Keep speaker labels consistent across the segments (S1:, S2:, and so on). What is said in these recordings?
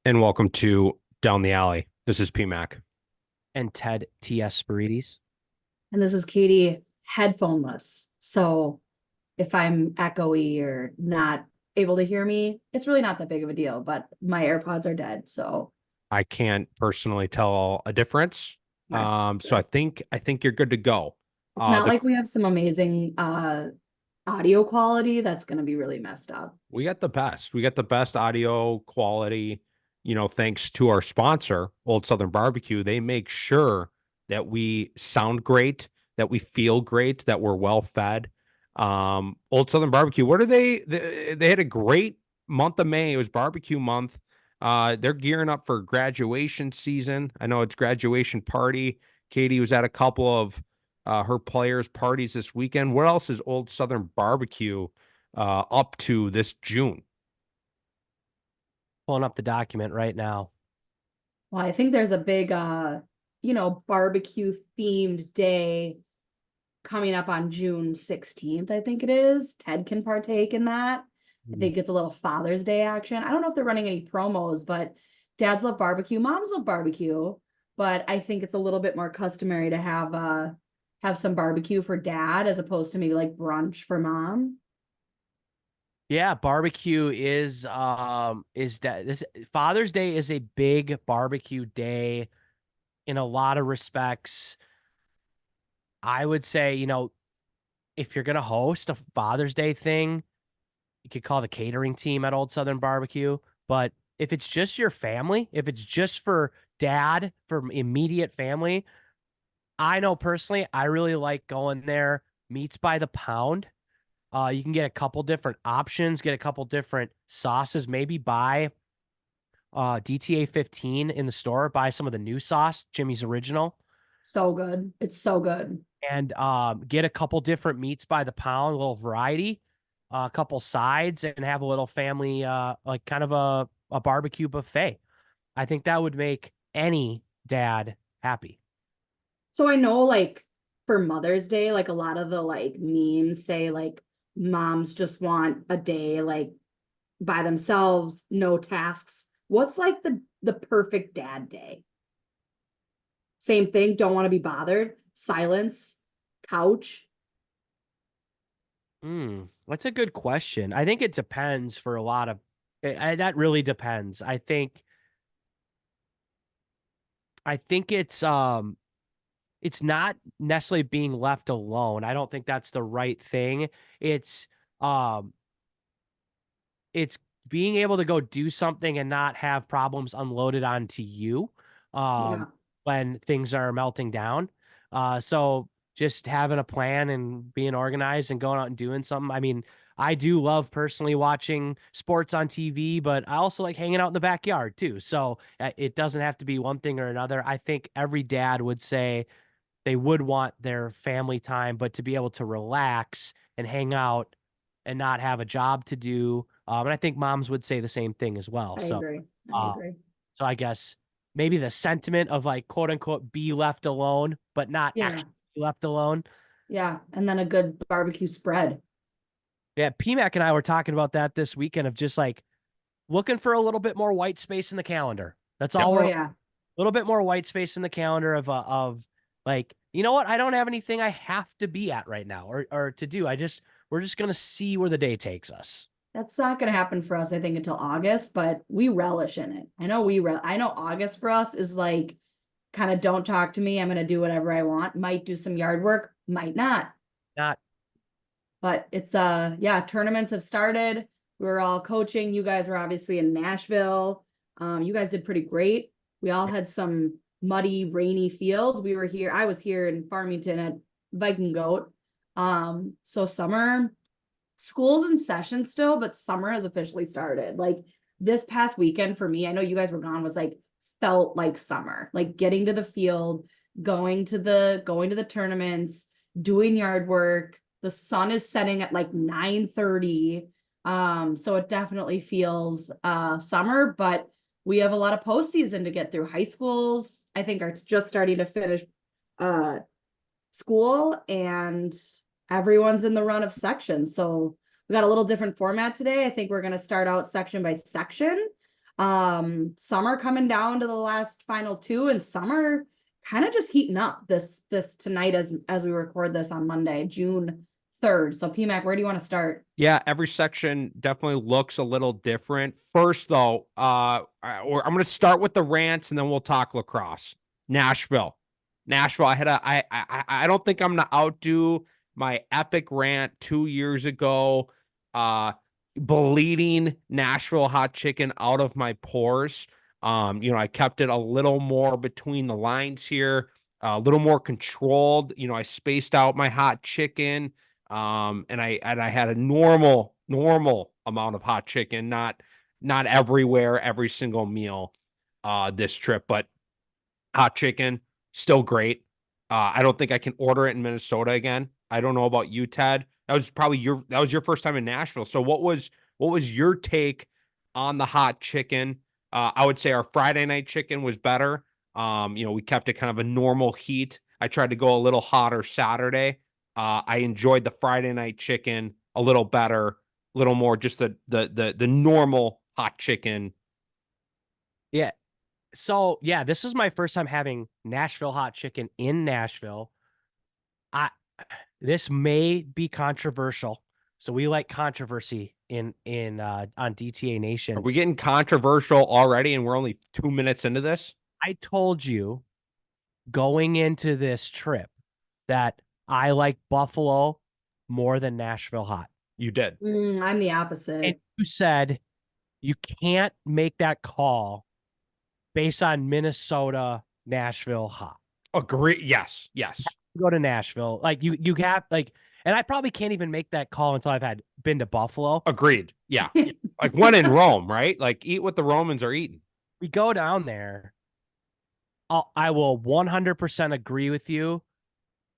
S1: And welcome to Down the Alley. This is PMAC.
S2: And Ted T.S. Spirides.
S3: And this is Katie, headphoneless. So if I'm echoey or not able to hear me, it's really not that big of a deal, but my AirPods are dead. So
S1: I can't personally tell a difference.
S3: okay,
S1: So I
S3: good.
S1: think you're good to go.
S3: It's not
S1: The
S3: like we have some amazing audio quality that's gonna be really messed up.
S1: We got the best. We got the best audio quality, thanks to our sponsor, Old Southern Barbecue. They make sure that we sound great, that we feel great, that we're well fed. Old Southern Barbecue, what are they had a great month of May. It was barbecue month. They're gearing up for graduation season. I know it's graduation party. Katie was at a couple of her players' parties this weekend. What else is Old Southern Barbecue up to this June?
S2: Pulling up the document right now.
S3: Well, I think there's a big barbecue themed day coming up on June 16th, I think it is. Ted can partake in that. I think it's a little Father's Day action. I don't know if they're running any promos, but dads love barbecue, moms love barbecue, but I think it's a little bit more customary to have some barbecue for dad as opposed to maybe like brunch for mom.
S2: Yeah, barbecue is that this Father's Day is a big barbecue day in a lot of respects. I would say, if you're gonna host a Father's Day thing, you could call the catering team at Old Southern Barbecue. But if it's just your family, if it's just for dad, for immediate family, I know personally, I really like going there. Meats by the pound. You can get a couple different options, get a couple different sauces, maybe buy DTA 15 in the store, buy some of the new sauce, Jimmy's Original,
S3: So good. It's so good.
S2: and get a couple different meats by the pound, a little variety, a couple sides, and have a little family, like kind of a barbecue buffet. I think that would make any dad happy.
S3: So I know like for Mother's Day, like a lot of the like memes say like moms just want a day like by themselves, no tasks. What's like the perfect dad day? Same thing, don't want to be bothered, silence, couch.
S2: That's a good question. I think it depends for a lot of that really depends. I think it's not necessarily being left alone. I don't think that's the right thing. It's um it's being able to go do something and not have problems unloaded onto you
S3: Yeah.
S2: um when things are melting down. So just having a plan and being organized and going out and doing something. I mean, I do love personally watching sports on TV, but I also like hanging out in the backyard too. So it doesn't have to be one thing or another. I think every dad would say they would want their family time, but to be able to relax and hang out and not have a job to do. And I think moms would say the same thing as well.
S3: I
S2: So,
S3: agree. I
S2: uh,
S3: agree.
S2: so I guess maybe the sentiment of like quote unquote be left alone, but not
S3: Yeah.
S2: actually left alone.
S3: Yeah. And then a good barbecue spread.
S2: Yeah, PMAC and I were talking about that this weekend of just like looking for a little bit more white space in the calendar. That's
S1: Yep.
S2: all
S3: Oh
S2: we're
S3: yeah.
S2: little bit more white space in the calendar of like, you know what? I don't have anything I have to be at right now or to do. We're just gonna see where the day takes us.
S3: That's not going to happen for us, I think, until August, but we relish in it. I know August for us is like kind of don't talk to me. I'm going to do whatever I want. Might do some yard work, might not.
S2: Not
S3: But it's yeah, tournaments have started. We were all coaching. You guys were obviously in Nashville. You guys did pretty great. We all had some muddy, rainy fields. We were here. I was here in Farmington at Viking Goat. So summer school's in session still, but summer has officially started. Like this past weekend for me, I know you guys were gone, was like felt like summer. Like getting to the field, going to the tournaments, doing yard work. The sun is setting at like 9:30. So it definitely feels summer, but we have a lot of postseason to get through. High schools, I think, are just starting to finish uh school, and everyone's in the run of sections. So we got a little different format today. I think we're going to start out section by section. Summer coming down to the last final two, and summer kind of just heating up this tonight as we record this on Monday, June 3rd. So PMAC, where do you want to start?
S1: Yeah, every section definitely looks a little different. First, though, I'm going to start with the rants, and then we'll talk lacrosse. Nashville. I don't think I'm going to outdo my epic rant 2 years ago. Bleeding Nashville hot chicken out of my pores. I kept it a little more between the lines here, a little more controlled. I spaced out my hot chicken. And I had a normal amount of hot chicken, not everywhere, every single meal, this trip, but hot chicken, still great. I don't think I can order it in Minnesota again. I don't know about you, Ted. That was your first time in Nashville. So what was your take on the hot chicken? I would say our Friday night chicken was better. We kept it kind of a normal heat. I tried to go a little hotter Saturday. I enjoyed the Friday night chicken a little better, a little more just the normal hot chicken.
S2: Yeah. So yeah, this is my first time having Nashville hot chicken in Nashville. This may be controversial. So we like controversy on DTA Nation.
S1: Are we getting controversial already and we're only 2 minutes into this?
S2: I told you going into this trip that I like Buffalo more than Nashville hot.
S1: You did.
S3: I'm the opposite.
S2: And you said you can't make that call based on Minnesota, Nashville hot.
S1: Agree. Yes.
S2: Go to Nashville. Like you have and I probably can't even make that call until I've been to Buffalo.
S1: Agreed. Yeah. Like when in Rome, right? Like eat what the Romans are eating.
S2: We go down there. I will 100% agree with you.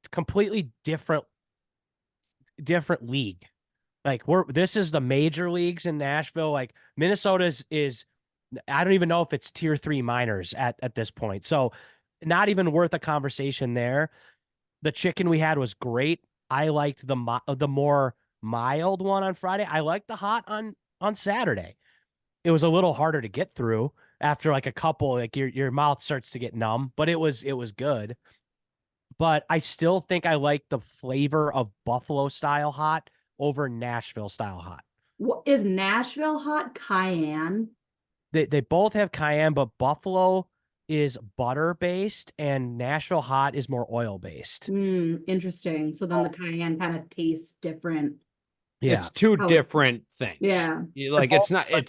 S2: It's completely different league. Like this is the major leagues in Nashville. Like Minnesota's is I don't even know if it's tier 3 minors at this point. So not even worth a conversation there. The chicken we had was great. I liked the more mild one on Friday. I liked the hot on Saturday. It was a little harder to get through after like a couple, like your mouth starts to get numb, but it was good. But I still think I like the flavor of Buffalo style hot over Nashville style hot.
S3: What is Nashville hot? Cayenne?
S2: They both have cayenne, but Buffalo is butter based and Nashville hot is more oil based.
S3: Interesting. So then the cayenne kind of tastes different.
S2: Yeah.
S1: It's two different things.
S3: Yeah.
S1: Like it's not,
S3: I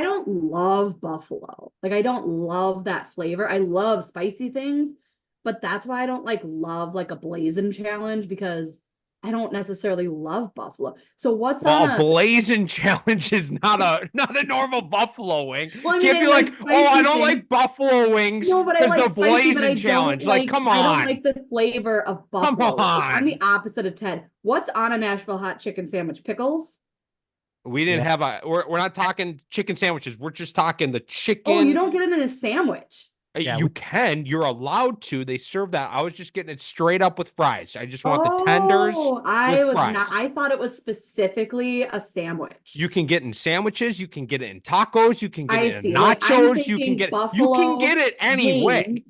S3: don't love buffalo. Like I don't love that flavor. I love spicy things, but that's why I don't love a blazing challenge, because I don't necessarily love buffalo. So what's on
S1: a blazing challenge is not a normal buffalo wing.
S3: Well, I mean,
S1: can't be like, oh, I don't like buffalo wings.
S3: No, but I like
S1: the
S3: spicy,
S1: blazing challenge. Like, come on.
S3: I don't like the flavor of buffalo.
S1: Come on.
S3: I'm the opposite of Ted. What's on a Nashville hot chicken sandwich? Pickles?
S1: We didn't have we're not talking chicken sandwiches. We're just talking the chicken.
S3: Oh, you don't get it in a sandwich.
S1: Yeah, you're allowed to. They serve that. I was just getting it straight up with fries. I just want the tenders.
S3: I thought it was specifically a sandwich.
S1: You can get in sandwiches, you can get it in tacos, you can get it in
S3: nachos,
S1: you can get it any way.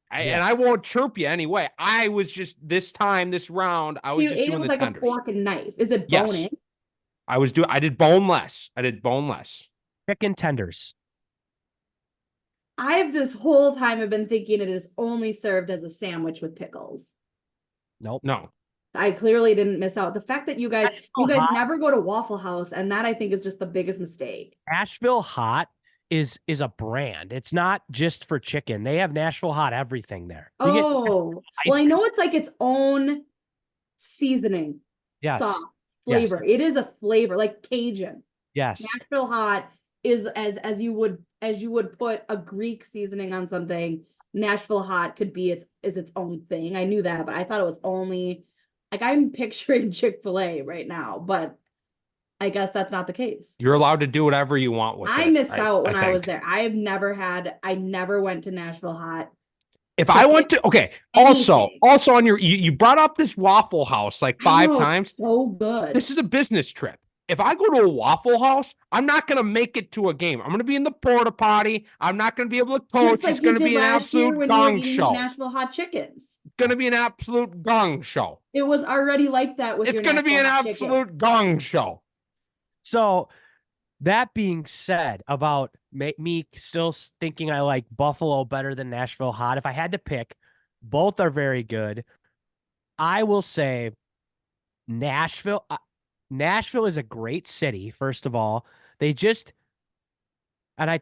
S1: And I won't chirp you anyway. I was just this round, I was just doing the tenders.
S3: A fork and knife. Is it bone in?
S1: I did boneless.
S2: Chicken tenders.
S3: I have this whole time have been thinking it is only served as a sandwich with pickles.
S2: Nope.
S1: No.
S3: I clearly didn't miss out. The fact that you guys never go to Waffle House, and that I think is just the biggest mistake.
S2: Nashville hot is a brand. It's not just for chicken. They have Nashville hot everything there.
S3: Well, I know it's like its own seasoning.
S2: Yes.
S3: Sauce, flavor. Yes. It is a flavor like Cajun.
S2: Yes.
S3: Nashville hot is as you would put a Greek seasoning on something. Nashville hot could be its own thing. I knew that, but I thought it was only I'm picturing Chick-fil-A right now, but I guess that's not the case.
S1: You're allowed to do whatever you want with it.
S3: I missed out when I was there. I never went to Nashville hot.
S1: If I went to, okay, also on you brought up this Waffle House like 5 times.
S3: So good.
S1: This is a business trip. if I go to a Waffle House, I'm not going to make it to a game. I'm going to be in the porta potty. I'm not going to be able to coach.
S3: Just like
S1: It's going
S3: you
S1: to
S3: did
S1: be an
S3: last year
S1: absolute
S3: when you were
S1: gong
S3: eating
S1: show.
S3: Nashville hot chickens.
S1: It's going to be an absolute gong show.
S3: It was already like that with
S1: It's
S3: your
S1: going to be
S3: Nashville
S1: an
S3: hot chicken.
S1: absolute gong show.
S2: So that being said, about me still thinking I like Buffalo better than Nashville hot, if I had to pick, both are very good. I will say Nashville. Nashville is a great city. First of all, they just, and I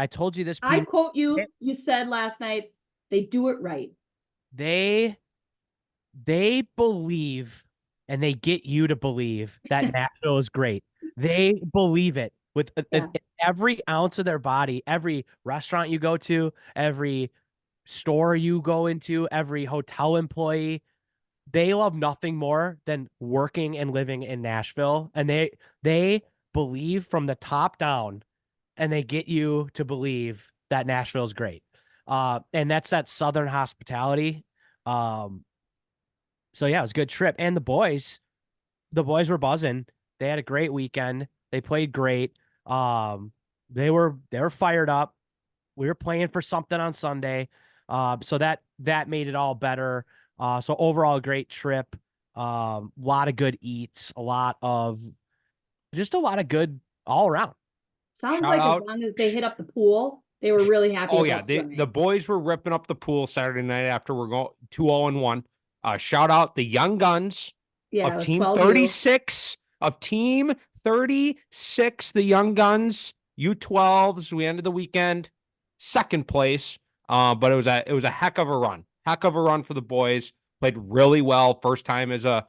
S2: told you this.
S3: I
S2: Pete,
S3: quote you. You said last night they do it right.
S2: they believe, and they get you to believe that Nashville is great. They believe it with
S3: Yeah.
S2: every ounce of their body. Every restaurant you go to, every store you go into, every hotel employee, they love nothing more than working and living in Nashville. And they believe from the top down, and they get you to believe that Nashville is great. And that's that Southern hospitality. So yeah, it was a good trip. And the boys were buzzing. They had a great weekend. They played great. They were fired up. We were playing for something on Sunday. So that made it all better. So overall, a great trip. A lot of good eats, a lot of good all around.
S3: Sounds
S1: Shout
S3: like
S1: out.
S3: as long as they hit up the pool, they were really happy.
S1: Oh
S3: about
S1: yeah,
S3: swimming.
S1: the boys were ripping up the pool Saturday night after we're going 2-0-1. Shout out the young guns
S3: Yeah, it
S1: of
S3: was
S1: Team
S3: 12U.
S1: 36 of Team 36, the young guns U12s. We ended the weekend second place, but it was a heck of a run for the boys. Played really well. First time as a,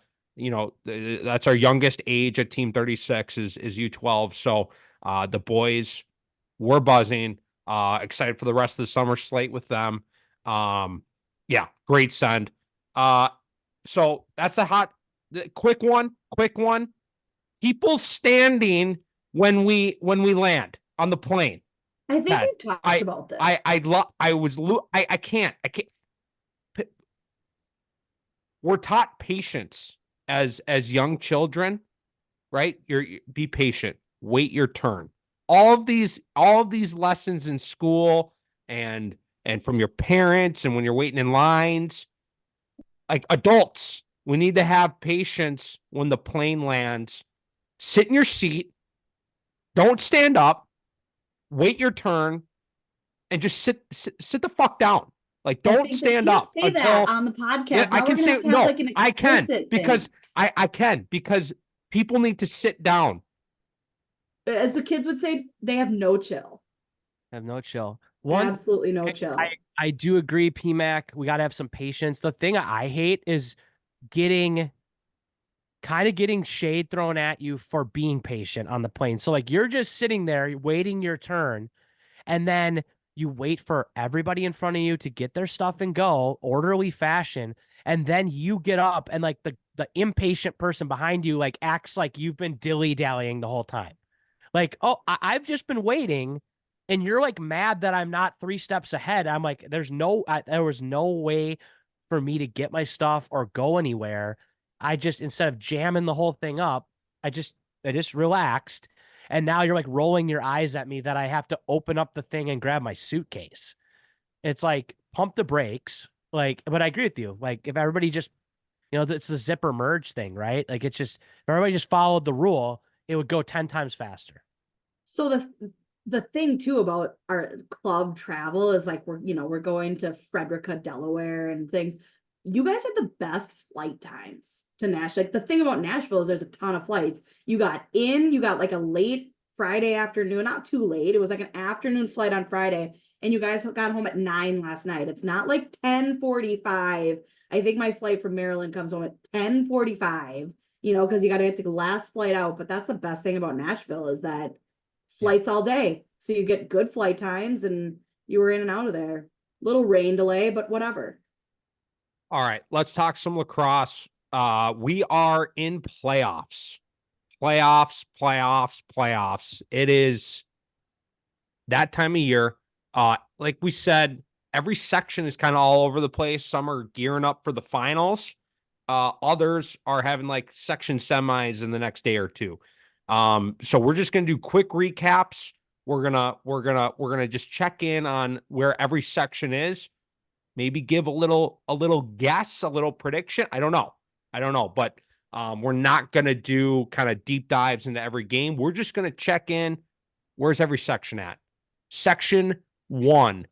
S1: that's our youngest age at Team 36 is U12. So the boys were buzzing. Excited for the rest of the summer slate with them. Yeah, great send. So that's the quick one. People standing when we land on the plane.
S3: I think
S1: Ted,
S3: we've talked about this.
S1: I can't. We're taught patience as young children, right? Be patient, wait your turn. All of these lessons in school and from your parents and when you're waiting in lines, like adults, we need to have patience when the plane lands. Sit in your seat, don't stand up, wait your turn, and just sit the fuck down. Like, don't stand up
S3: say
S1: until
S3: that on the podcast.
S1: Yeah, I
S3: Now
S1: can
S3: we're gonna
S1: say
S3: have to have,
S1: no.
S3: like, an
S1: I can
S3: explicit
S1: because
S3: thing.
S1: I can because people need to sit down.
S3: As the kids would say, they have no chill.
S2: Have no chill.
S3: Absolutely no chill.
S2: I do agree, PMAC. We got to have some patience. The thing I hate is getting shade thrown at you for being patient on the plane. So like you're just sitting there waiting your turn, and then you wait for everybody in front of you to get their stuff and go orderly fashion, and then you get up and like the impatient person behind you like acts like you've been dilly-dallying the whole time. Like, oh, I've just been waiting, and you're like mad that I'm not 3 steps ahead. I'm like, there was no way for me to get my stuff or go anywhere. I just, instead of jamming the whole thing up, I just relaxed. And now you're like rolling your eyes at me that I have to open up the thing and grab my suitcase. It's like, pump the brakes. Like, but I agree with you. Like, if everybody just, it's the zipper merge thing, right? Like, it's just, if everybody just followed the rule, it would go 10 times faster.
S3: So the thing too about our club travel is like we're going to Frederica, Delaware and things. You guys had the best flight times to Nashville. Like the thing about Nashville is there's a ton of flights. You got like a late Friday afternoon, not too late. It was like an afternoon flight on Friday, and you guys got home at 9 last night. It's not like 10:45. I think my flight from Maryland comes home at 10:45. Because you got to get the last flight out. But that's the best thing about Nashville is that flights all day. So you get good flight times and you were in and out of there. Little rain delay, but whatever.
S1: All right, let's talk some lacrosse. We are in playoffs. It is that time of year. Like we said, every section is kind of all over the place. Some are gearing up for the finals. Others are having like section semis in the next day or two. So we're just gonna do quick recaps. We're gonna just check in on where every section is. Maybe give a little guess, a little prediction. I don't know, but we're not gonna do kind of deep dives into every game. We're just gonna check in. Where's every section at? Section 1,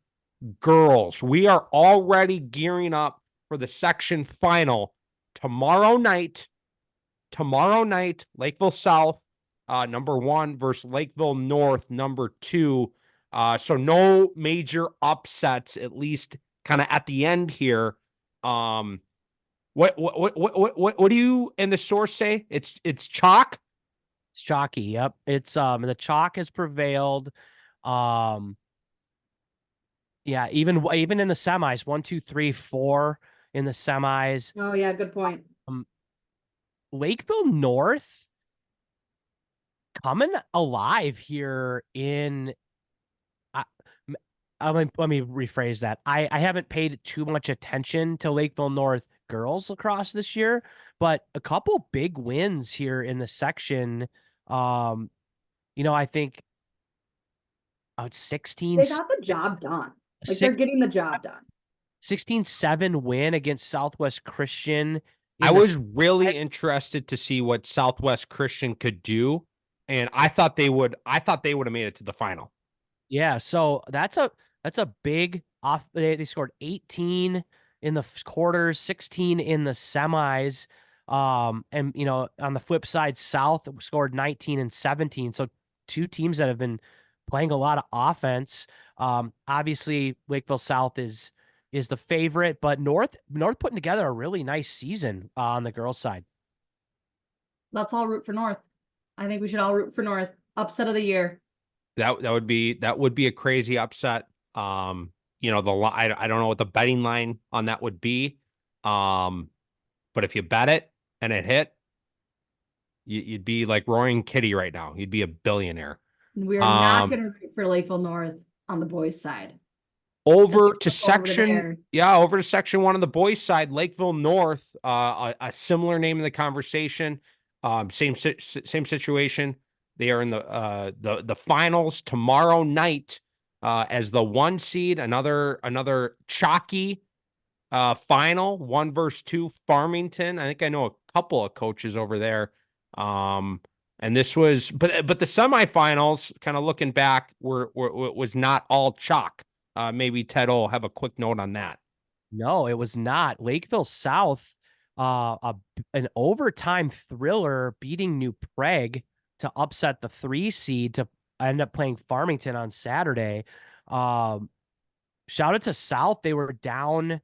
S1: girls. We are already gearing up for the section final tomorrow night. Lakeville South, number 1 versus Lakeville North, number 2. So no major upsets, at least kind of at the end here. What do you and the source say? It's chalk.
S2: It's chalky. Yep. It's the chalk has prevailed. Yeah, even in the semis, 1, 2, 3, 4 in the semis.
S3: Oh yeah, good point.
S2: Lakeville North coming alive here in let me rephrase that. I haven't paid too much attention to Lakeville North girls lacrosse this year, but a couple big wins here in the section. I think 16
S3: They got the job done. Like they're getting the job done.
S2: 16-7 win against Southwest Christian.
S1: I was really interested to see what Southwest Christian could do, and I thought they would have made it to the final.
S2: Yeah, so that's a big off. They scored 18 in the quarters, 16 in the semis. And on the flip side, South scored 19 and 17. So 2 teams that have been playing a lot of offense. Obviously Lakeville South is the favorite, but North putting together a really nice season on the girls' side.
S3: Let's all root for North. I think we should all root for North. Upset of the year.
S1: That would be a crazy upset. I don't know what the betting line on that would be. But if you bet it and it hit, you'd be like Roaring Kitty right now. You'd be a billionaire.
S3: We're not going to root for Lakeville North on the boys' side.
S1: Over to section 1 on the boys' side, Lakeville North, a similar name in the conversation. Same situation. They are in the finals tomorrow night as the 1 seed. Another chalky final, 1 versus 2 Farmington. I think I know a couple of coaches over there. And this was, but the semifinals, kind of looking back, was not all chalk. Maybe Ted will have a quick note on that.
S2: No, it was not. Lakeville South, an overtime thriller beating New Prague to upset the 3 seed to end up playing Farmington on Saturday. Shout out to South. They were down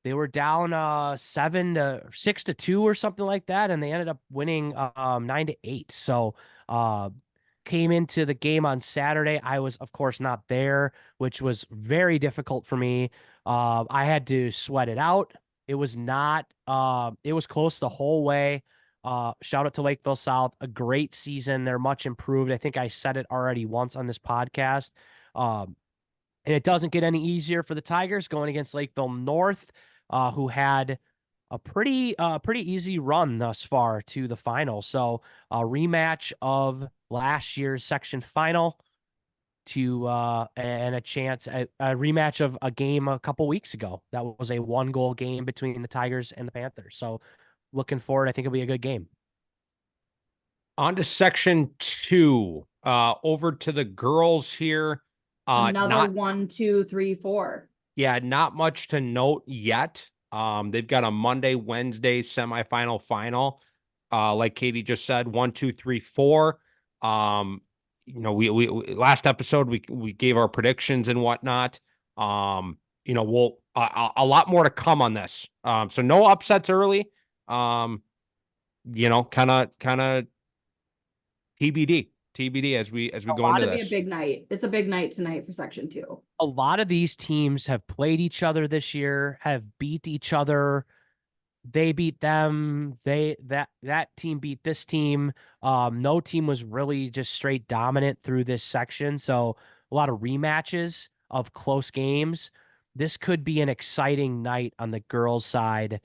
S2: 6-2 or something like that, and they ended up winning 9-8. So came into the game on Saturday. I was, of course, not there, which was very difficult for me. I had to sweat it out. It was not, it was close the whole way. Shout out to Lakeville South, a great season. They're much improved. I think I said it already once on this podcast. And it doesn't get any easier for the Tigers going against Lakeville North, who had a pretty easy run thus far to the final. So a rematch of last year's section final and a rematch of a game a couple weeks ago. That was a 1-goal game between the Tigers and the Panthers. So looking forward, I think it'll be a good game.
S1: On to section 2, over to the girls here.
S3: Another 1, 2, 3, 4.
S1: Yeah, not much to note yet. They've got a Monday, Wednesday semifinal, final. Like Katie just said, 1, 2, 3, 4. We last episode we gave our predictions and whatnot. We'll a lot more to come on this. So no upsets early. Kind of TBD as we go into this.
S3: Be a big night. It's a big night tonight for section 2.
S2: A lot of these teams have played each other this year, have beat each other. They beat them. That team beat this team. No team was really just straight dominant through this section. So a lot of rematches of close games. This could be an exciting night on the girls' side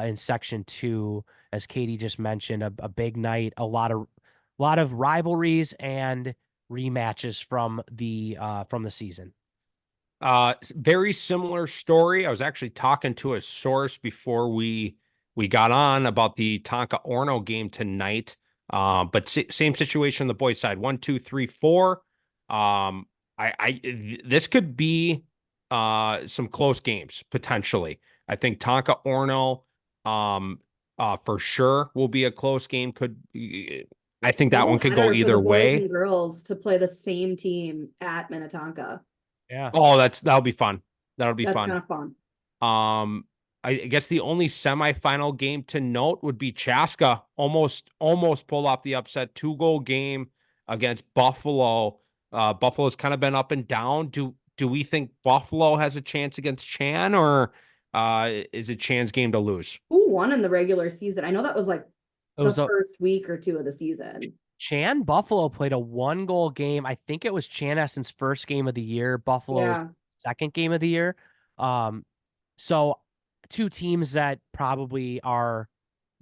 S2: in section 2, as Katie just mentioned. A big night. A lot of lot of rivalries and rematches from the season.
S1: Very similar story. I was actually talking to a source before we got on about the Tonka Orno game tonight. But same situation on the boys' side. 1, 2, 3, 4. This could be some close games potentially. I think Tonka Orno for sure will be a close game. I think that one could go
S3: Doubleheader for the
S1: either
S3: boys
S1: way.
S3: and girls to play the same team at Minnetonka.
S2: Yeah.
S1: Oh, that'll be fun. That'll be
S3: That's
S1: fun.
S3: kind of fun.
S1: I guess the only semifinal game to note would be Chaska almost pulled off the upset 2-goal game against Buffalo. Buffalo's kind of been up and down. Do we think Buffalo has a chance against Chan, or is it Chan's game to lose?
S3: Who won in the regular season? I know that was like
S2: It was
S3: the first week or two of the season.
S2: Chan Buffalo played a 1-goal game. I think it was Chan Essen's first game of the year, Buffalo's second game of the year. So two teams that probably are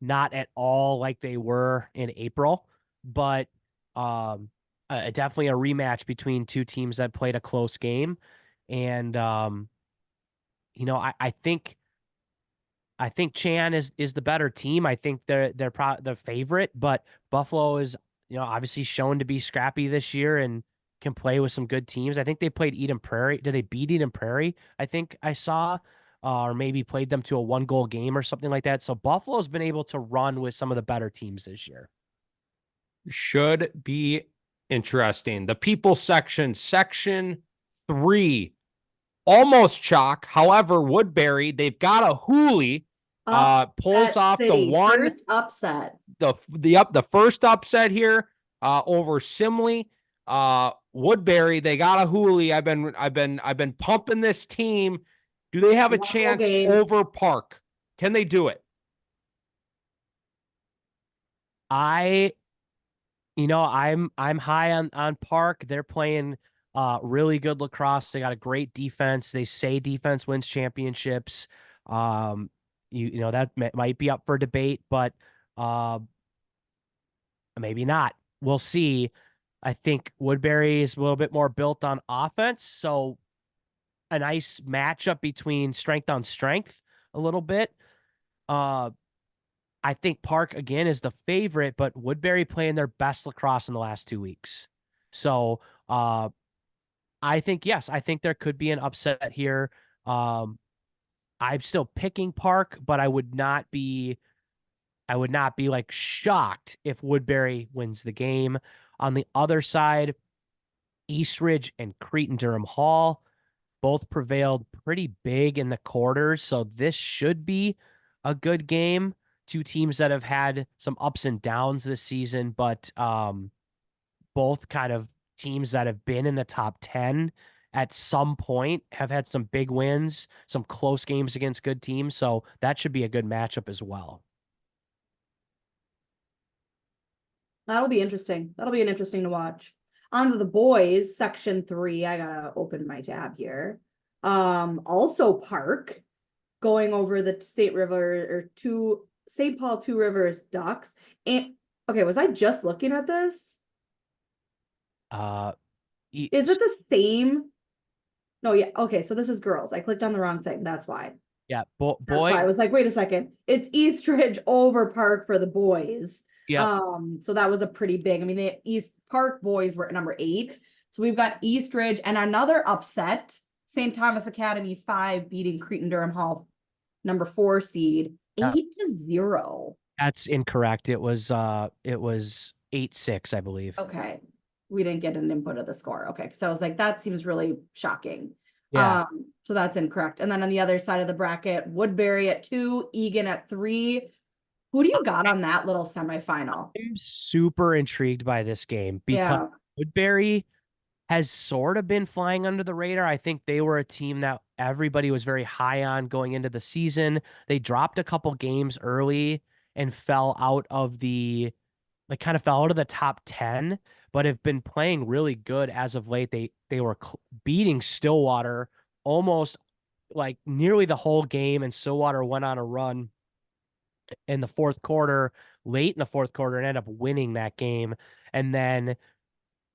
S2: not at all like they were in April, but definitely a rematch between two teams that played a close game. And I think Chan is the better team. I think they're the favorite, but Buffalo is, obviously shown to be scrappy this year and can play with some good teams. I think they played Eden Prairie. Did they beat Eden Prairie? I think I saw, or maybe played them to a 1-goal game or something like that. So Buffalo's been able to run with some of the better teams this year.
S1: Should be interesting. The people section, section 3, almost chalk. However, Woodbury, they've got a Hooley, pulls off the one
S3: first upset.
S1: The first upset here over Simley. Woodbury, they got a Hooley. I've been pumping this team. Do they have a chance over Park? Can they do it?
S2: I'm high on Park. They're playing really good lacrosse. They got a great defense. They say defense wins championships. That might be up for debate, but maybe not. We'll see. I think Woodbury is a little bit more built on offense, so a nice matchup between strength on strength a little bit. I think Park again is the favorite, but Woodbury playing their best lacrosse in the last 2 weeks. So I think, yes, I think there could be an upset here. I'm still picking Park, but I would not be like shocked if Woodbury wins the game. On the other side, Eastridge and Cretin-Durham Hall both prevailed pretty big in the quarters, so this should be a good game. Two teams that have had some ups and downs this season, but both kind of teams that have been in the top 10 at some point, have had some big wins, some close games against good teams, so that should be a good matchup as well.
S3: That'll be interesting. That'll be an interesting to watch. On to the boys, section 3. I gotta open my tab here. Also Park going over the St. Paul Two Rivers Ducks. And okay, was I just looking at this? Is it the same? No, yeah. Okay, so this is girls. I clicked on the wrong thing. That's why.
S2: Yeah,
S3: That's why I was like, wait a second. It's Eastridge over Park for the boys.
S2: Yeah.
S3: So that was a pretty big. I mean, the East Park boys were at number 8. So we've got Eastridge and another upset. St. Thomas Academy 5 beating Cretin-Durham Hall, number 4 seed, 8-0.
S2: That's incorrect. It was 8-6, I believe.
S3: Okay. We didn't get an input of the score. Okay. So I was like, that seems really shocking.
S2: Yeah.
S3: So that's incorrect. And then on the other side of the bracket, Woodbury at 2, Egan at 3. Who do you got on that little semifinal?
S2: I'm super intrigued by this game because Woodbury has sort of been flying under the radar. I think they were a team that everybody was very high on going into the season. They dropped a couple games early and fell out of the top 10, but have been playing really good as of late. They were beating Stillwater almost like nearly the whole game, and Stillwater went on a run in the fourth quarter late in the fourth quarter and ended up winning that game, and then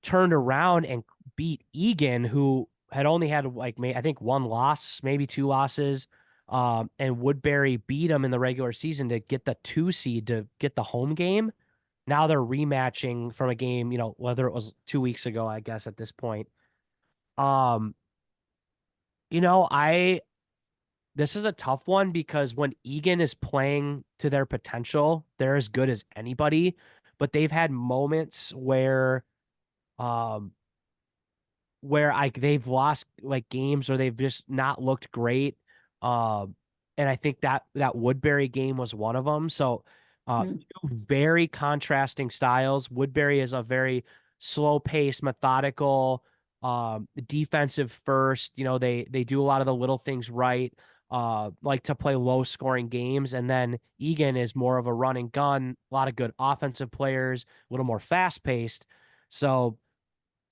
S2: turned around and beat Egan, who had only had like I think one loss, maybe two losses. And Woodbury beat them in the regular season to get the 2 seed to get the home game. Now they're rematching from a game, whether it was 2 weeks ago, I guess at this point. Um, this is a tough one because when Egan is playing to their potential, they're as good as anybody, but they've had moments um, where they've lost like games or they've just not looked great. And I think that Woodbury game was one of them. So,
S3: Mm.
S2: two very contrasting styles. Woodbury is a very slow paced, methodical, defensive first. They do a lot of the little things right. Like to play low scoring games. And then Egan is more of a run and gun, a lot of good offensive players, a little more fast paced. So,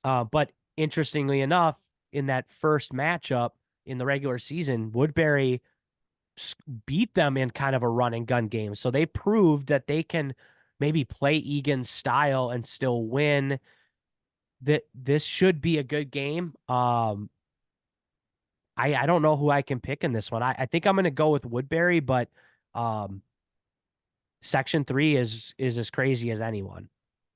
S2: but interestingly enough, in that first matchup in the regular season, Woodbury beat them in kind of a run and gun game. So they proved that they can maybe play Egan's style and still win. That this should be a good game. I don't know who I can pick in this one. I think I'm going to go with Woodbury, but Section 3 is as crazy as anyone.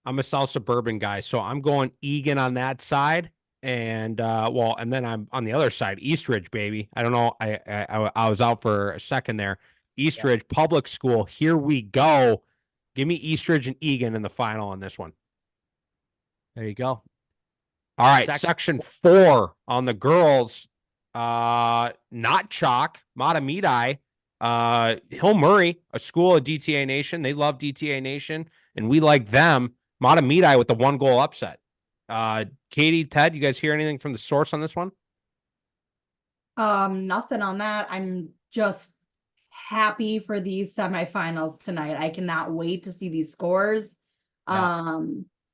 S1: I'm a South Suburban guy, so I'm going Egan on that side, and and then I'm on the other side, Eastridge, baby. I don't know, I was out for a second there. Eastridge Public School, here we go. Give me Eastridge and Egan in the final on this one.
S2: There you go.
S1: All right, Section 4 on the girls. Not Chalk, Matamidi, Hill Murray, a school of DTA Nation. They love DTA Nation, and we like them. Matamidi with the 1-goal upset. Katie, Ted, you guys hear anything from the source on this one?
S3: Nothing on that. I'm just happy for these semifinals tonight. I cannot wait to see these scores.
S2: Yeah.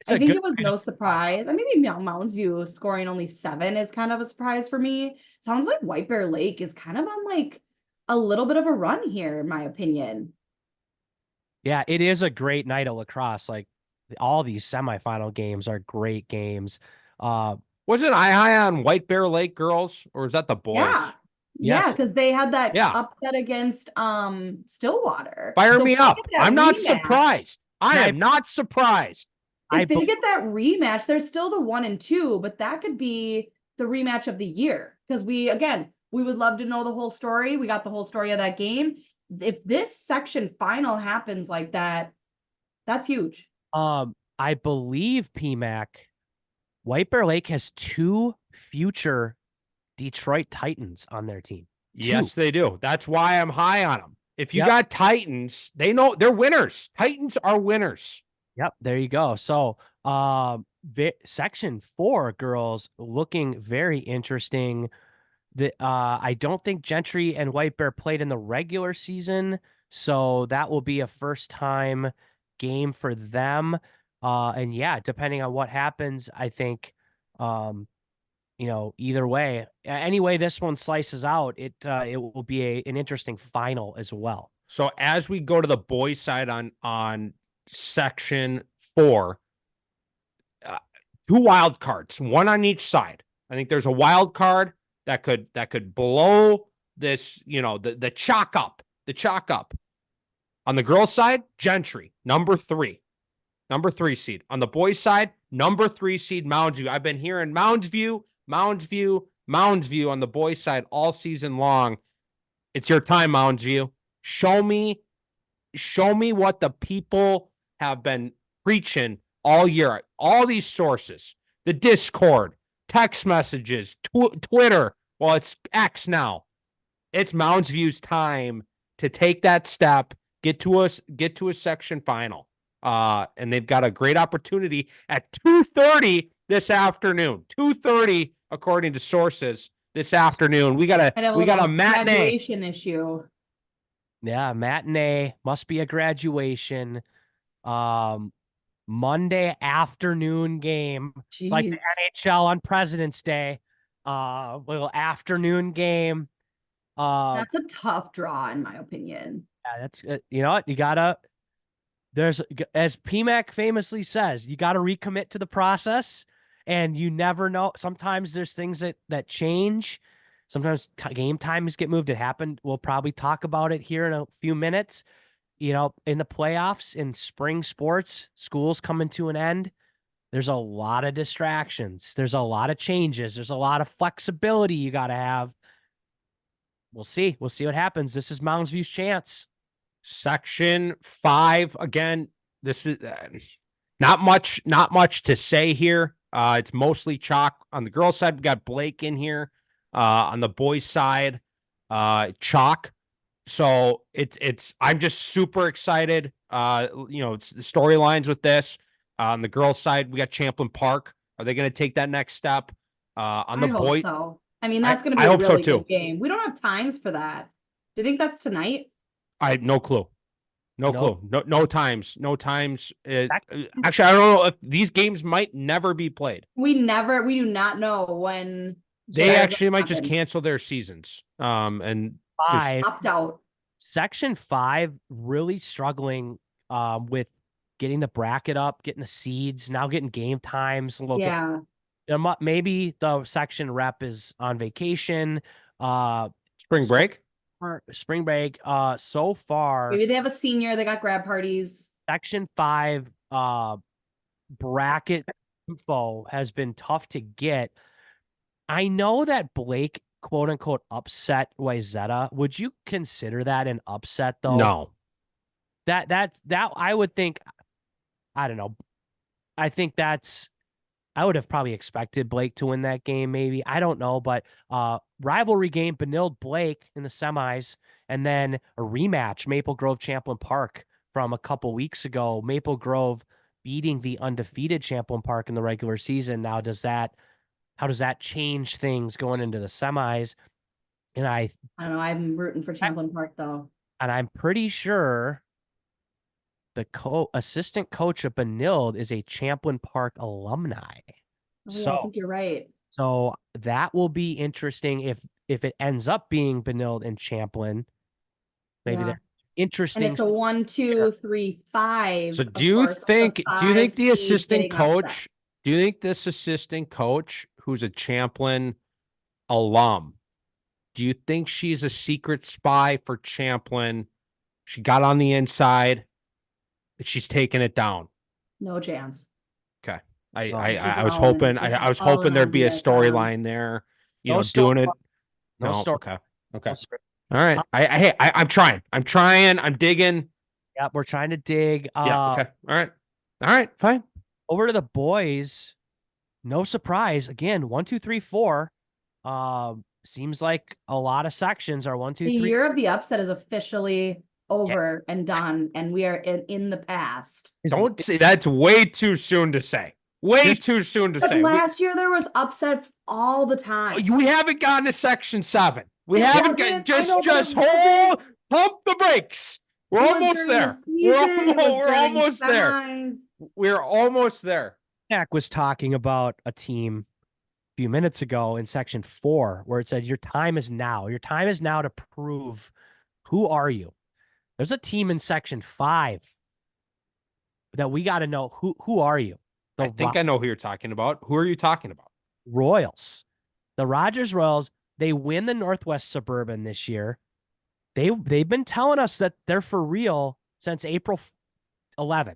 S3: I think it was no surprise. I mean, maybe Mounds View scoring only 7 is kind of a surprise for me. Sounds like White Bear Lake is kind of on like a little bit of a run here, in my opinion.
S2: Yeah, it is a great night of lacrosse. Like all these semifinal games are great games.
S1: Wasn't I high on White Bear Lake girls, or is that the boys?
S3: Yeah.
S2: Yes.
S3: Yeah, because they had that
S1: Yeah.
S3: upset against Stillwater.
S1: Fire
S3: So
S1: me
S3: if they
S1: up.
S3: get that
S1: I'm not
S3: rematch-
S1: surprised. I am not surprised.
S3: If they get that rematch, they're still the 1 and 2, but that could be the rematch of the year. Because we would love to know the whole story. We got the whole story of that game. If this section final happens like that, that's huge.
S2: I believe PMAC White Bear Lake has 2 future Detroit Titans on their team.
S1: Yes, they do. That's why I'm high on them. If you
S2: Yep.
S1: got Titans, they know they're winners. Titans are winners.
S2: Yep, there you go. So, Section 4 girls looking very interesting. I don't think Gentry and White Bear played in the regular season, so that will be a first time game for them. And yeah, depending on what happens, I think, either way, any way this one slices out, it will be an interesting final as well.
S1: So as we go to the boys' side on Section 4, 2 wild cards, one on each side. I think there's a wild card that could blow this, the chalk up. On the girls' side, Gentry, number 3 seed. On the boys' side, number 3 seed, Mounds View. I've been hearing Mounds View on the boys' side all season long. It's your time, Mounds View. Show me what the people have been preaching all year. All these sources, the Discord, text messages, Twitter. Well, it's X now. It's Mounds View's time to take that step, get to a section final. And they've got a great opportunity at 2:30 this afternoon. 2:30, according to sources, this afternoon. We got a matinee.
S3: Graduation issue.
S2: Yeah, matinee must be a graduation. Monday afternoon game.
S3: Jeez.
S2: It's like the NHL on President's Day. Little afternoon game.
S3: That's a tough draw, in my opinion.
S2: Yeah, that's you know what, you gotta as PMAC famously says, you got to recommit to the process, and you never know. Sometimes there's things that change. Sometimes game times get moved. It happened. We'll probably talk about it here in a few minutes. In the playoffs, in spring sports, school's coming to an end. There's a lot of distractions. There's a lot of changes. There's a lot of flexibility you got to have. We'll see. We'll see what happens. This is Mounds View's chance.
S1: Section 5 again. This is not much to say here. It's mostly chalk. On the girls' side, we got Blake in here. On the boys' side, chalk. So I'm just super excited. It's the storylines with this. On the girls' side, we got Champlin Park. Are they going to take that next step? On the
S3: I hope
S1: boys,
S3: so. I mean, that's going to be
S1: I
S3: a
S1: hope so
S3: really
S1: too.
S3: good game. We don't have times for that. Do you think that's tonight?
S1: I have no clue. No
S2: Nope.
S1: clue. No times. No times. Actually, I don't know if these games might never be played.
S3: We do not know when
S1: They
S3: they're
S1: actually
S3: gonna
S1: might just
S3: happen.
S1: cancel their seasons. And just,
S2: 5.
S3: Opt out.
S2: Section 5 really struggling with getting the bracket up, getting the seeds, now getting game times. Look,
S3: Yeah.
S2: maybe the section rep is on vacation.
S1: spring break.
S2: Spring break. So far,
S3: Maybe they have a senior, they got grad parties.
S2: section 5 bracket info has been tough to get. I know that Blake quote unquote upset Wayzata. Would you consider that an upset though?
S1: No.
S2: That I would think, I don't know. I think I would have probably expected Blake to win that game, maybe. I don't know, but rivalry game, Benilde Blake in the semis, and then a rematch, Maple Grove Champlin Park from a couple weeks ago. Maple Grove beating the undefeated Champlin Park in the regular season. Now, how does that change things going into the semis? And
S3: I don't know. I'm rooting for Champlin Park though.
S2: And I'm pretty sure the assistant coach of Benilde is a Champlin Park alumni.
S3: Oh, yeah, I think you're right.
S2: So that will be interesting if it ends up being Benilde and Champlin. Maybe
S3: Yeah.
S2: they're interesting.
S3: And it's a 1, 2, 3, 5.
S1: So
S3: of
S1: do you
S3: course, with
S1: think the
S3: 5 seed
S1: assistant
S3: getting upset.
S1: coach, do you think this assistant coach who's a Champlin alum, do you think she's a secret spy for Champlin? She got on the inside. She's taking it down.
S3: No chance.
S1: Okay.
S3: She's
S1: I was
S3: all in.
S1: hoping
S3: This
S1: I
S3: is
S1: was
S3: all
S1: hoping
S3: in
S1: there'd
S3: on
S1: be a
S3: BSM.
S1: storyline there.
S2: No
S1: Doing it.
S2: No story.
S1: Okay. Okay. All right. I'm trying. I'm digging.
S2: Yeah, we're trying to dig.
S1: Yeah. Okay. All right. All right. Fine.
S2: Over to the boys. No surprise. Again, 1, 2, 3, 4. Seems like a lot of sections are 1, 2,
S3: The
S2: 3.
S3: year of the upset is officially over and done, and we are in the past.
S1: Don't say that's way too soon to say. Way too soon to
S3: But
S1: say.
S3: last year there was upsets all the time.
S1: We haven't gotten to section 7. We
S3: It
S1: haven't
S3: wasn't.
S1: got
S3: I know, but
S1: just
S3: it wasn't.
S1: pump the brakes. We're
S3: It was
S1: almost
S3: during the
S1: there.
S3: season, it was
S1: We're
S3: during
S1: almost there.
S3: semis.
S1: We're almost there.
S2: Jack was talking about a team a few minutes ago in section 4 where it said your time is now. Your time is now to prove who are you. There's a team in section 5 that we got to know who are you.
S1: I think I know who you're talking about. Who are you talking about?
S2: Royals. The Rogers Royals, they win the Northwest Suburban this year. They've been telling us that they're for real since April 11th.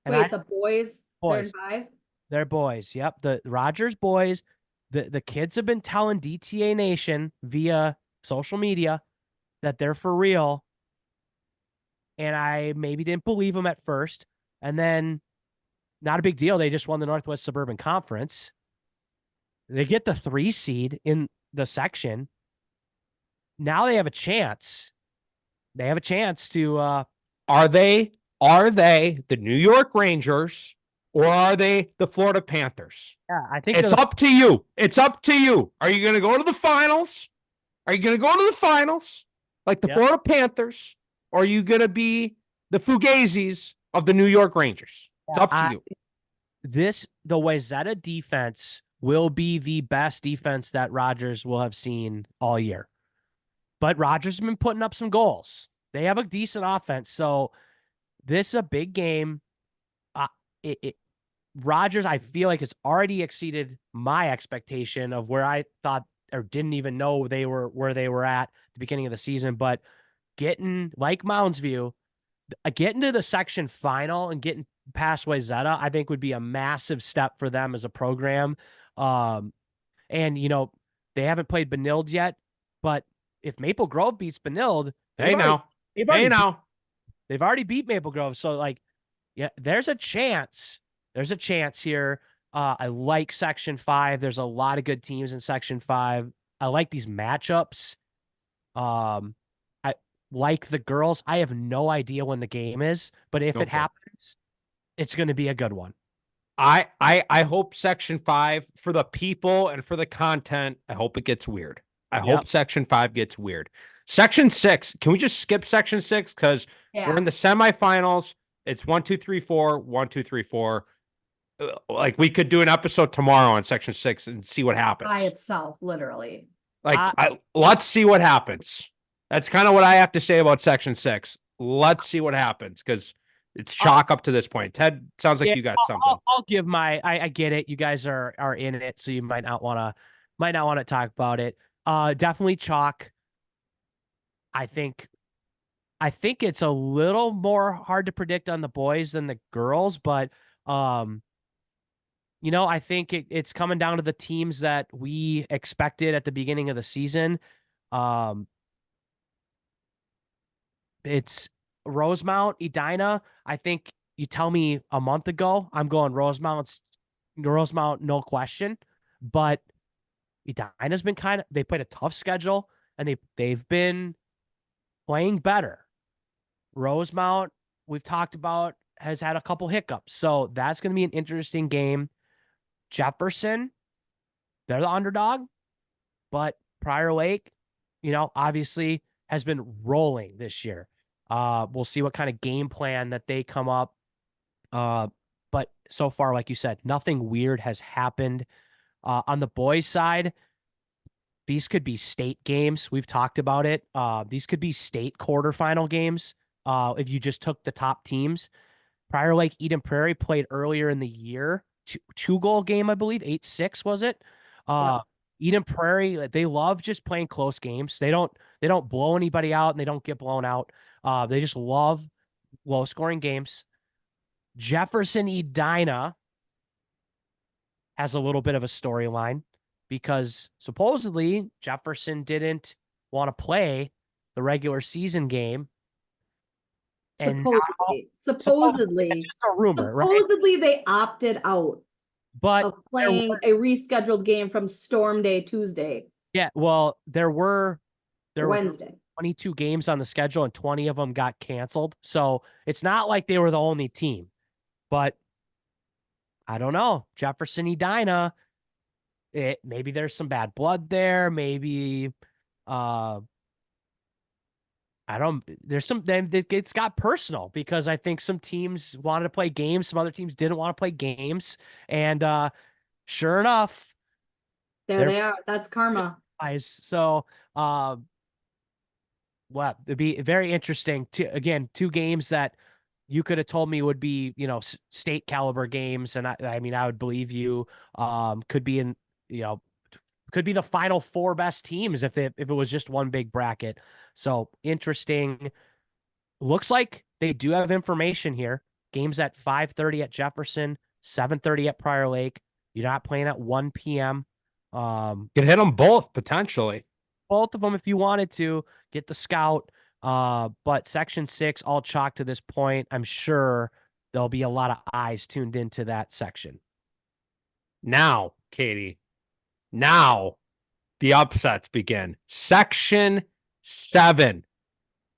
S2: And
S3: Wait, the boys,
S2: boys.
S3: they're in 5?
S2: They're boys. Yep. The Rogers boys, the kids have been telling DTA Nation via social media that they're for real. And I maybe didn't believe them at first. And then not a big deal. They just won the Northwest Suburban Conference. They get the 3 seed in the section. Now they have a chance. They have a chance to
S1: Are they the New York Rangers or are they the Florida Panthers?
S2: yeah, I think
S1: It's up to you. It's up to you. Are you going to go to the finals? Are you going to go to the finals like the Florida Panthers? Or are you going to be the Fugazis of the New York Rangers? It's up to you.
S2: The Wayzata defense will be the best defense that Rogers will have seen all year. But Rogers has been putting up some goals. They have a decent offense. So this is a big game. Rogers, I feel like, has already exceeded my expectation of where I thought or didn't even know where they were at the beginning of the season. But getting, like Mounds View, getting to the section final and getting past Wayzata, I think would be a massive step for them as a program. And they haven't played Benilde yet, but if Maple Grove beats Benilde, they've already beat Maple Grove. So like, yeah, there's a chance. There's a chance here. I like Section 5. There's a lot of good teams in Section 5. I like these matchups. I like the girls. I have no idea when the game is, but if it happens, it's going to be a good one.
S1: I hope Section 5, for the people and for the content, I hope it gets weird. I hope Section 5 gets weird. Section 6, can we just skip Section 6? Because we're in the semifinals. It's 1, 2, 3, 4, 1, 2, 3, 4. Like, we could do an episode tomorrow on Section 6 and see what happens.
S3: By itself, literally.
S1: Let's see what happens. That's kind of what I have to say about Section 6. Let's see what happens, because it's chalk up to this point. Ted, sounds like you got something.
S2: I'll give I get it. You guys are in it, so you might not want to talk about it. Definitely chalk. I think it's a little more hard to predict on the boys than the girls, but I think it's coming down to the teams that we expected at the beginning of the season. It's Rosemount, Edina. I think you tell me a month ago, I'm going Rosemount, no question. But Edina's been they played a tough schedule, and they've been playing better. Rosemount, we've talked about, has had a couple hiccups. So that's going to be an interesting game. Jefferson, they're the underdog, but Prior Lake, obviously has been rolling this year. We'll see what kind of game plan that they come up. But so far, like you said, nothing weird has happened. On the boys' side, these could be state games. We've talked about it. These could be state quarterfinal games. If you just took the top teams. Prior Lake, Eden Prairie played earlier in the year, two-goal game, I believe, 8-6 was it? Eden Prairie, they love just playing close games. They don't blow anybody out, and they don't get blown out. They just love low-scoring games. Jefferson Edina has a little bit of a storyline because supposedly Jefferson didn't want to play the regular season game.
S3: Supposedly,
S2: it's a rumor,
S3: supposedly they opted out of playing a rescheduled game from Storm Day Tuesday.
S2: Yeah, well, there were
S3: Wednesday
S2: 22 games on the schedule, and 20 of them got canceled. So it's not like they were the only team. But I don't know. Jefferson Edina, maybe there's some bad blood there. Maybe it's got personal, because I think some teams wanted to play games, some other teams didn't want to play games, and sure enough,
S3: there they are. That's karma.
S2: So, it'd be very interesting two games that you could have told me would be, state caliber games, and I mean, I would believe you. Could be could be the final four best teams if it was just one big bracket. So interesting. Looks like they do have information here. Games at 5:30 at Jefferson, 7:30 at Prior Lake. You're not playing at 1 p.m.
S1: Could hit them both potentially.
S2: Both of them if you wanted to get the scout. But Section 6 all chalk to this point. I'm sure there'll be a lot of eyes tuned into that section.
S1: Now, Katie. Now, the upsets begin. Section 7.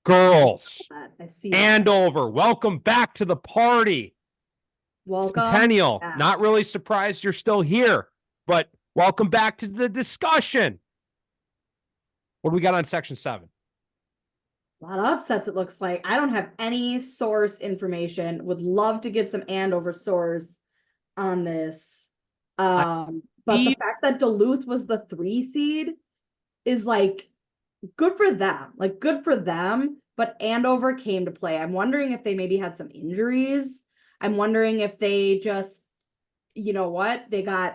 S1: Girls.
S3: I see.
S1: Andover. Welcome back to the party.
S3: Welcome.
S1: Centennial.
S3: Yeah.
S1: Not really surprised you're still here, but welcome back to the discussion. What do we got on Section 7?
S3: A lot of upsets, it looks like. I don't have any source information. Would love to get some Andover source on this. But the fact that Duluth was the 3 seed is like good for them. Like good for them. But Andover came to play. I'm wondering if they maybe had some injuries. I'm wondering if they just, you know what, they got,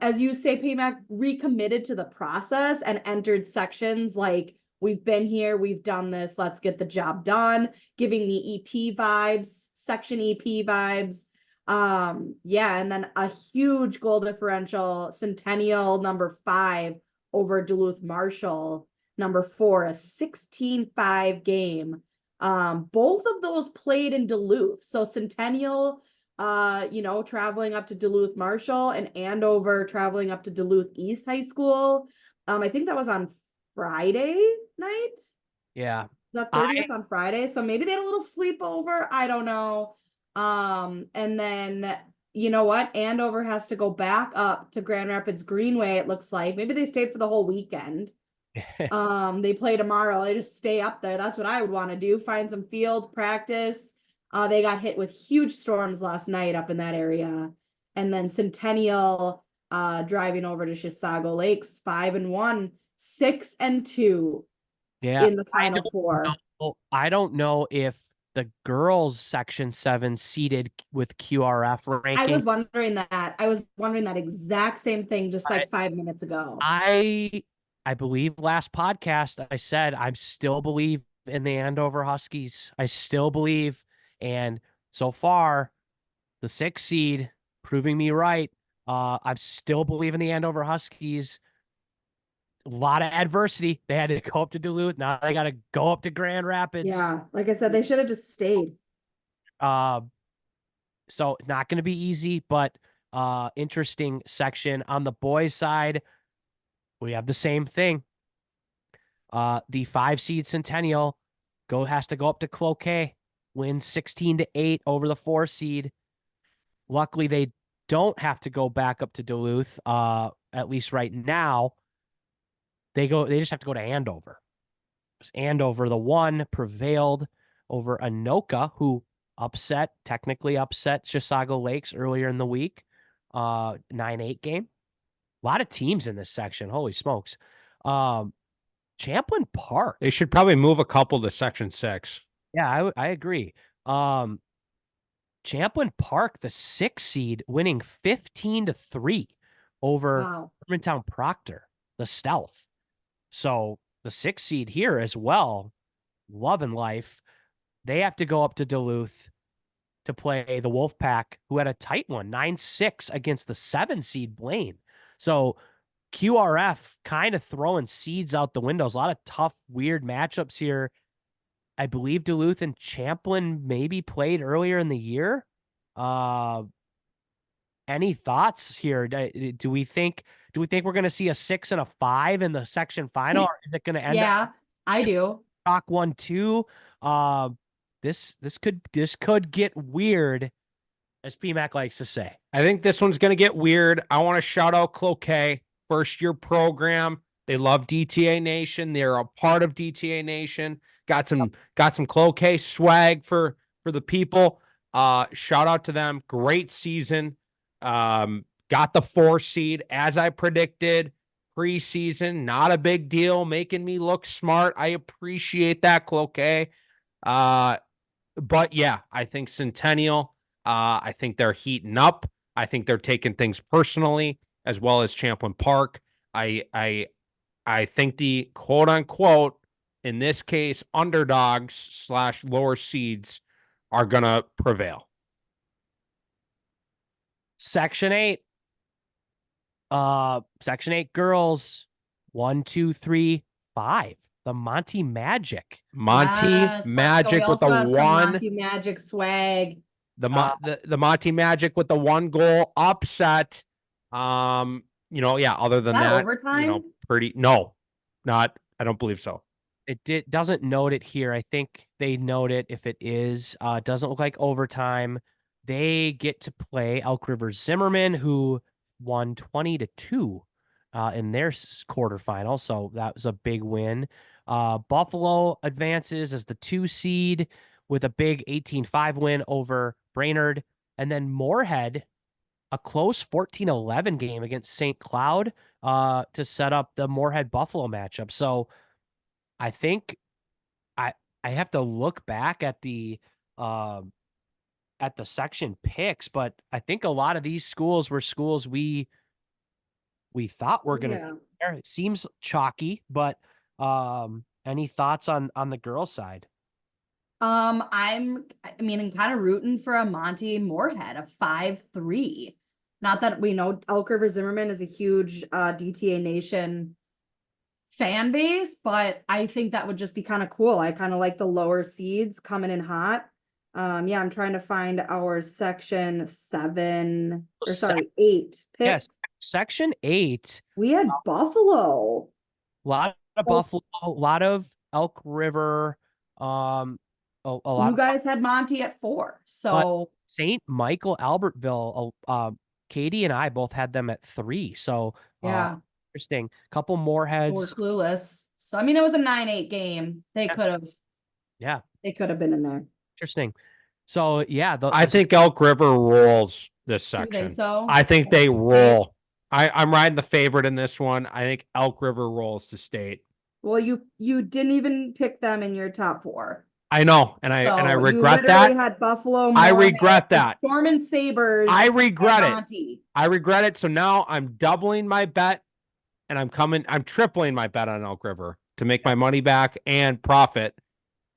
S3: as you say, PMAC recommitted to the process and entered sections like, we've been here, we've done this, let's get the job done, giving the EP vibes, section EP vibes. Yeah, and then a huge goal differential, Centennial number 5 over Duluth Marshall number 4, a 16-5 game. Both of those played in Duluth. So Centennial, traveling up to Duluth Marshall, and Andover traveling up to Duluth East High School. I think that was on Friday night.
S2: Yeah.
S3: The 30th on Friday. So maybe they had a little sleepover. I don't know. And then you know what? Andover has to go back up to Grand Rapids Greenway, it looks like. Maybe they stayed for the whole weekend. They play tomorrow. They just stay up there. That's what I would want to do. Find some fields, practice. They got hit with huge storms last night up in that area. And then Centennial driving over to Chisago Lakes, 5-1, 6-2
S2: Yeah.
S3: in the final 4.
S2: I don't know if the girls section 7 seeded with QRF ranking.
S3: I was wondering that. I was wondering that exact same thing just like 5 minutes ago.
S2: I believe last podcast I said I still believe in the Andover Huskies. I still believe, and so far, the 6th seed proving me right. I still believe in the Andover Huskies. A lot of adversity. They had to go up to Duluth. Now they got to go up to Grand Rapids.
S3: Yeah, like I said, they should have just stayed.
S2: So not going to be easy, but interesting section. On the boys' side, we have the same thing. The 5 seed Centennial has to go up to Cloquet, win 16-8 over the 4 seed. Luckily, they don't have to go back up to Duluth. At least right now, they just have to go to Andover. Andover, the 1, prevailed over Anoka, who technically upset Chisago Lakes earlier in the week. 9-8 game. A lot of teams in this section. Holy smokes. Champlin Park.
S1: They should probably move a couple to section 6.
S2: Yeah, I agree. Champlin Park, the 6th seed, winning 15-3 over Germantown Proctor, the Stealth. So the 6th seed here as well, loving life. They have to go up to Duluth to play the Wolfpack, who had a tight one, 9-6 against the 7 seed Blaine. So QRF kind of throwing seeds out the windows. A lot of tough, weird matchups here. I believe Duluth and Champlin maybe played earlier in the year. Any thoughts here? Do we think we're going to see a 6 and a 5 in the section final? Or is it going to end?
S3: Yeah, I do.
S2: Talk 1-2. This could get weird, as PMAC likes to say.
S1: I think this one's going to get weird. I want to shout out Cloquet, first-year program. They love DTA Nation. They're a part of DTA Nation. Got some Cloquet swag for the people. Shout out to them. Great season. Got the 4 seed as I predicted. Preseason, not a big deal, making me look smart. I appreciate that, Cloquet. But yeah, I think Centennial. I think they're heating up. I think they're taking things personally, as well as Champlin Park. I think the quote unquote, in this case, underdogs / lower seeds are gonna prevail.
S2: Section 8. Section 8 girls. 1, 2, 3, 5. The Monty Magic.
S1: Magic with the 1.
S3: Monty Magic swag.
S1: The Monty Magic with the 1 goal upset. Other than that,
S3: overtime?
S1: I don't believe so.
S2: It doesn't note it here. I think they note it if it is. It doesn't look like overtime. They get to play Elk River Zimmerman, who won 20-2 in their quarterfinal. So that was a big win. Buffalo advances as the 2 seed with a big 18-5 win over Brainerd. And then Moorhead, a close 14-11 game against St. Cloud to set up the Moorhead Buffalo matchup. So I think I I have to look back at the section picks, but I think a lot of these schools were schools we thought were going to
S3: Yeah.
S2: be there. It seems chalky, but any thoughts on the girls' side?
S3: I mean, I'm kind of rooting for a Monty Moorhead, a 5-3. Not that we know Elk River Zimmerman is a huge DTA Nation fan base, but I think that would just be kind of cool. I kind of like the lower seeds coming in hot. Yeah, I'm trying to find our section 7 or sorry, 8
S2: Yes,
S3: picks.
S2: section 8.
S3: We had Buffalo.
S2: A lot of
S3: Oh.
S2: Buffalo, a lot of Elk River, a lot
S3: You
S2: of
S3: guys had Monty at 4. So
S2: St. Michael, Albertville. Katie and I both had them at 3. So
S3: yeah,
S2: interesting. Couple more
S3: we're
S2: heads.
S3: clueless. So I mean, it was a 9-8 game. They
S2: Yeah.
S3: could have.
S2: Yeah,
S3: They could have been in there.
S2: interesting. So yeah,
S1: I think Elk River rolls this
S3: Do you think
S1: section.
S3: so?
S1: I think they
S3: State?
S1: roll. I'm riding the favorite in this one. I think Elk River rolls to state.
S3: Well, you didn't even pick them in your top 4.
S1: I know, and I
S3: So you
S1: regret
S3: literally
S1: that.
S3: had Buffalo.
S1: I
S3: Moorhead,
S1: regret
S3: the
S1: that.
S3: Storm and Sabers.
S1: I regret
S3: and
S1: it.
S3: Monty.
S1: I regret it. So now I'm doubling my bet, and I'm tripling my bet on Elk River to make my money back and profit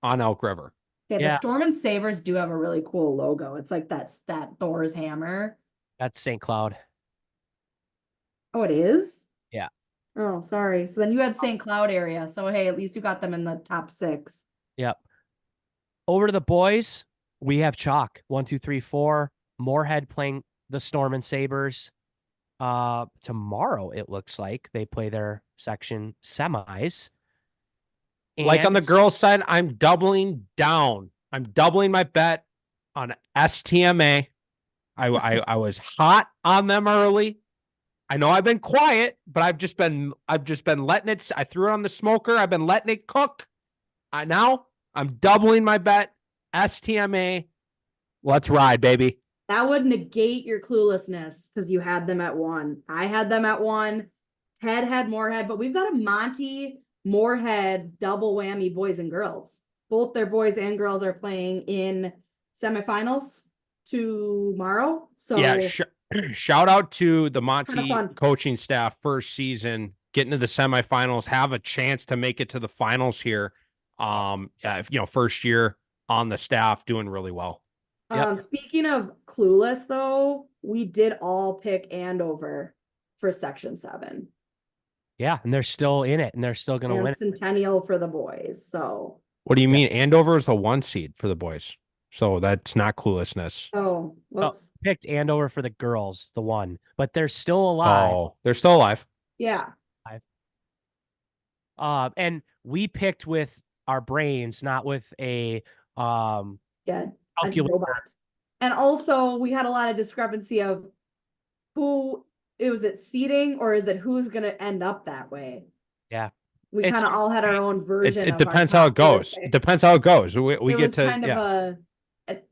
S1: on Elk River.
S3: Okay, the
S2: Yeah.
S3: Storm and Sabers do have a really cool logo. It's like that Thor's hammer.
S2: that's St. Cloud.
S3: Oh, it is?
S2: Yeah.
S3: Oh, sorry. So then you had St. Cloud area. So hey, at least you got them in the top 6.
S2: Yep. Over to the boys, we have chalk. 1, 2, 3, 4. Moorhead playing the Storm and Sabers. Tomorrow it looks like they play their section semis.
S1: Like on the
S2: And-
S1: girls' side, I'm doubling down. I'm doubling my bet on STMA. I was hot on them early. I know I've been quiet, but I've just been letting it. I threw it on the smoker. I've been letting it cook. Now I'm doubling my bet. STMA. Let's ride, baby.
S3: That would negate your cluelessness because you had them at 1. I had them at 1. Ted had Moorhead, but we've got a Monty Moorhead double whammy boys and girls. Both their boys and girls are playing in semifinals tomorrow. So
S1: Yeah, shout out to the Monty
S3: fun.
S1: coaching staff, first season, getting to the semifinals, have a chance to make it to the finals here. First year on the staff, doing really well.
S2: Yep.
S3: Speaking of clueless though, we did all pick Andover for section 7.
S2: yeah, and they're still in it, and they're still going to
S3: And
S2: win it.
S3: Centennial for the boys. So
S1: What do you mean? Andover is the 1 seed for the boys, so that's not cluelessness.
S3: oh whoops.
S2: Picked Andover for the girls, the 1, but they're still alive.
S1: Oh, they're still alive.
S3: Yeah.
S2: And we picked with our brains, not with a
S3: Yeah. A
S2: calculator.
S3: robot. And also we had a lot of discrepancy of who was it seating or is it who's gonna end up that way?
S2: Yeah.
S3: We
S2: It's-
S3: kind of all had our own version.
S1: It
S3: of
S1: depends
S3: our
S1: how
S3: top
S1: it goes.
S3: 4
S1: It
S3: picks.
S1: depends how it goes. We
S3: It
S1: get
S3: was
S1: to
S3: kind of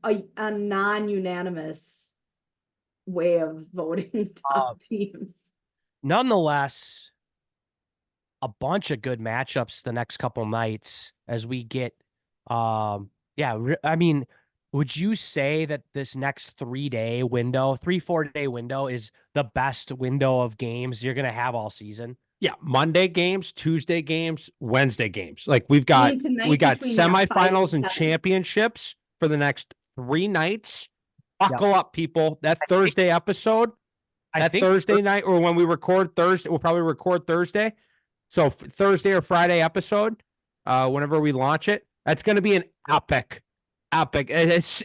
S3: a non-unanimous way of voting top teams.
S2: Nonetheless, a bunch of good matchups the next couple nights as we get I mean, would you say that this next 3-day window, 3-4 day window is the best window of games you're going to have all season?
S1: Yeah, Monday games, Tuesday games, Wednesday games. Like we
S3: I
S1: got
S3: mean, tonight
S1: we got
S3: between that 5 and
S1: semifinals and
S3: 7.
S1: championships for the next 3 nights. Buckle up, people. That Thursday episode, Thursday night, or when we record Thursday, we'll probably record Thursday. So Thursday or Friday episode, whenever we launch it, that's going to be an epic. It's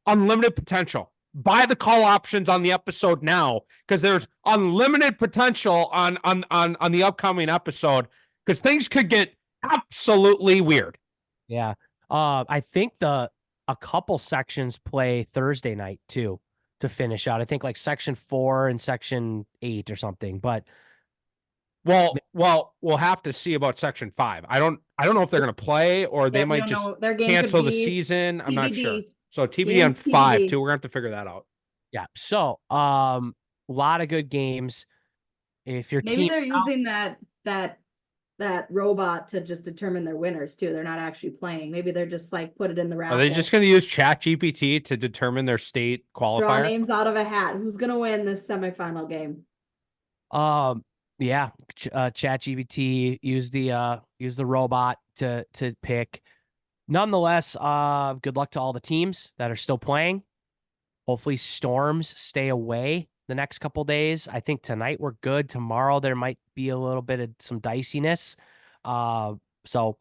S1: unlimited potential. Buy the call options on the episode now because there's unlimited potential on the upcoming episode because things could get absolutely weird.
S2: Yeah. I think a couple sections play Thursday night too to finish out. I think like section 4 and section 8 or something, but
S1: Well, we'll have to see about section 5. I don't know if they're going to play or they
S3: Yeah, we
S1: might
S3: don't
S1: just
S3: know. Their game could
S1: cancel the
S3: be
S1: season. I'm not sure.
S3: TBD.
S1: So TBD on
S3: Games
S1: 5
S3: TBD.
S1: too. We're going to have to figure that out.
S2: yeah. So, a lot of good games. If your
S3: Maybe
S2: team
S3: they're using that that robot to just determine their winners too. They're not actually playing. Maybe they're just like put it in the raffle.
S1: Are they just going to use ChatGPT to determine their state
S3: draw
S1: qualifier?
S3: names out of a hat? Who's gonna win this semifinal game?
S2: Yeah, ChatGPT use the robot to pick. Nonetheless, good luck to all the teams that are still playing. Hopefully storms stay away the next couple days. I think tonight we're good. Tomorrow there might be a little bit of some diciness. So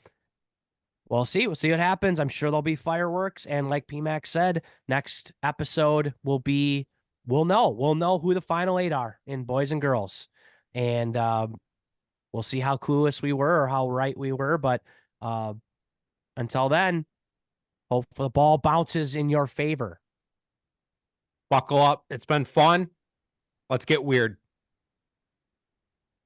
S2: we'll see. We'll see what happens. I'm sure there'll be fireworks. And like PMAX said, next episode we'll know who the final 8 are in boys and girls. And we'll see how clueless we were or how right we were. But until then, hope the ball bounces in your favor.
S1: Buckle up. It's been fun. Let's get weird.